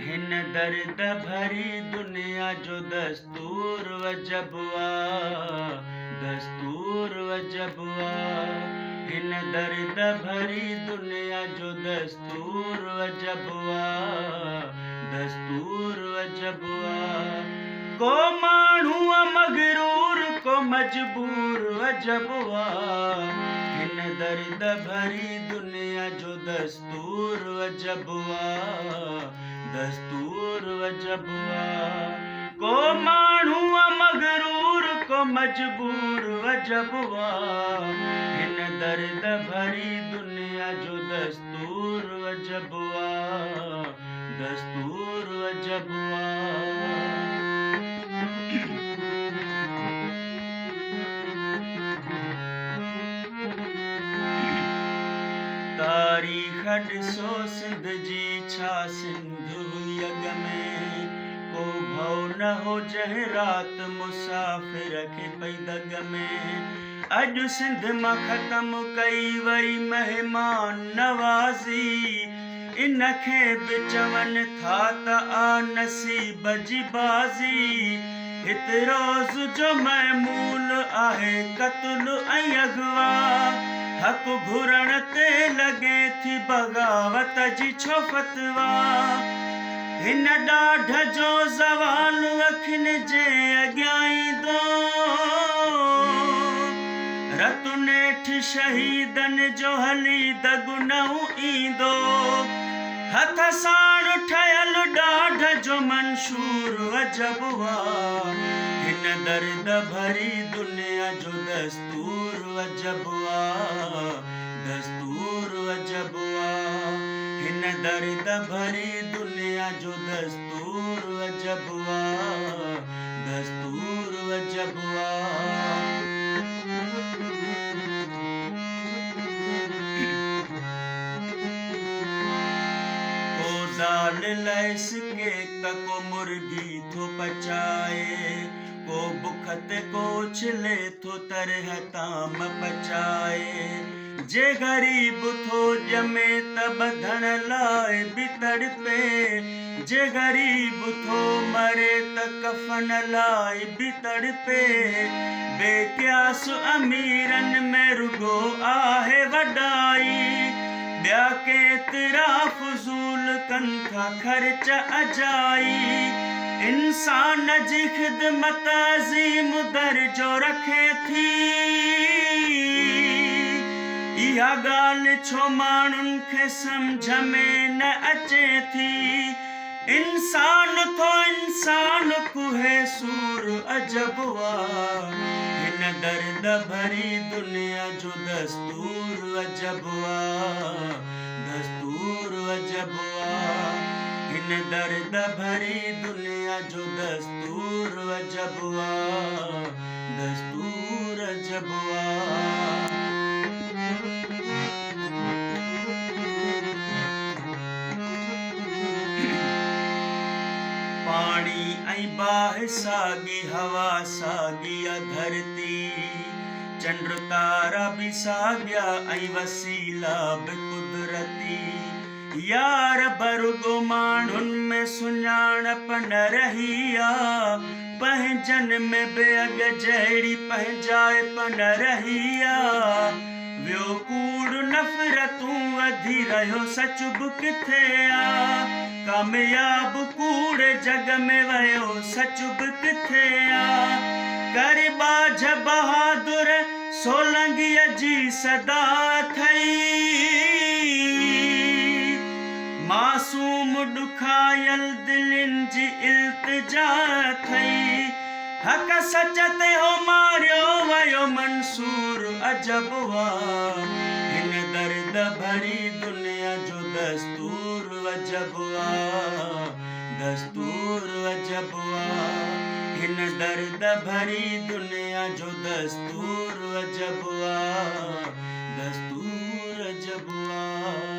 हिन दर्द भरी दुनिया जो दस्तूर वजबवा, दस्तूर वजबवा। हिन दर्द भरी दुनिया जो दस्तूर वजबवा, दस्तूर वजबवा। को माण्हू मगरूर को मजबूर वजबवा। हिन दर्द भरी दुनिया जो दस्तूर वजबवा, दस्तूर वजबवा। को माण्हू मगरूर को मजबूर वजबवा। हिन दर्द भरी दुनिया जो दस्तूर वजबवा, दस्तूर वजबवा। तारीख़ ॾिसो सिंध जी छा सिंध हुई अॻ में। को भउ न हो जंहिं राति मुसाफ़िर खे पई दॻ में। अॼु सिंध मां ख़तमु कई वई महिमान नवाज़ी। इन खे बि चवनि था त आ नसीब जी बाज़ी। हिते रोज़ जो महमूल आहे क़त्ल ऐं अगवा। हक़ घुरण ते लॻे थी बग़ावत जी छो फतवा। हिन ॾाढ जो ज़वाल अखियुनि जे अॻियां ईंदो। रतु नेठि शहीदनि जो हली दगुनहु ईंदो। हथ साण ठहियल ॾाढ जो मंशूर वजबवा। हिन दर्द भरी दुनिया जो दस्तूर वजबवा, दस्तूर वजबवा। हिन दर्द भरी दुनिया जो दस्तूर वजबवा, दस्तूर वजबवा। दाल लैस केक को मुर्गी थो पचाए। को बुख ते को छिले थो तरह ताम पचाए। जे ग़रीब थो ॼमे त ॿधण लाइ बि तड़पे। जे ग़रीब थो मरे त कफ़न लाइ बि तड़पे। बेक़यास अमीरनि में रुगो आहे वॾाई। ॿिया केतिरा फज़ूल कनि था ख़र्च अजाई। इंसान जी ख़िदमत अज़ीम दर्जो रखे थी। इहा ॻाल्हि छो माण्हुनि खे सम्झ में न अचे थी। इंसान थो इंसान कुहे सूर अजबवा। हिन दर्द भरी दुनिया जो दस्तूर वजबवा, दस्तूर वजबवा। हिन दर्द भरी दुनिया जो दस्तूर वजबवा, दस्तूर वजबवा। पाणी ऐं बाहि साॻी हवा साॻी धरती। चंड तारा बि साॻिया ऐं वसीला बि कुदरती। यार बरुगो माण्हुनि में सुञाणप न रही आ। पंहिंजनि में बि अॻ जहिड़ी पंहिंजाइप न रही आ। वियो कूड़ नफ़रतूं वधी रहियो सच बि किथे आ। कामयाब कूड़े जग में वयो सच बि किथे आ। कर बाझ बहादुर सोलंगीअ जी सदा थई। मासूम ॾुखायल दिलनि जी इल्तिजा थई। हक़ सच ते हो मारियो वयो मंसूर अजबवा। हिन दर्द भरी दुनिया जो दस्तूर वजबवा, दस्तूर वजबवा। हिन दर्द भरी दुनिया जो दस्तूर वजबवा, दस्तूर वजबवा।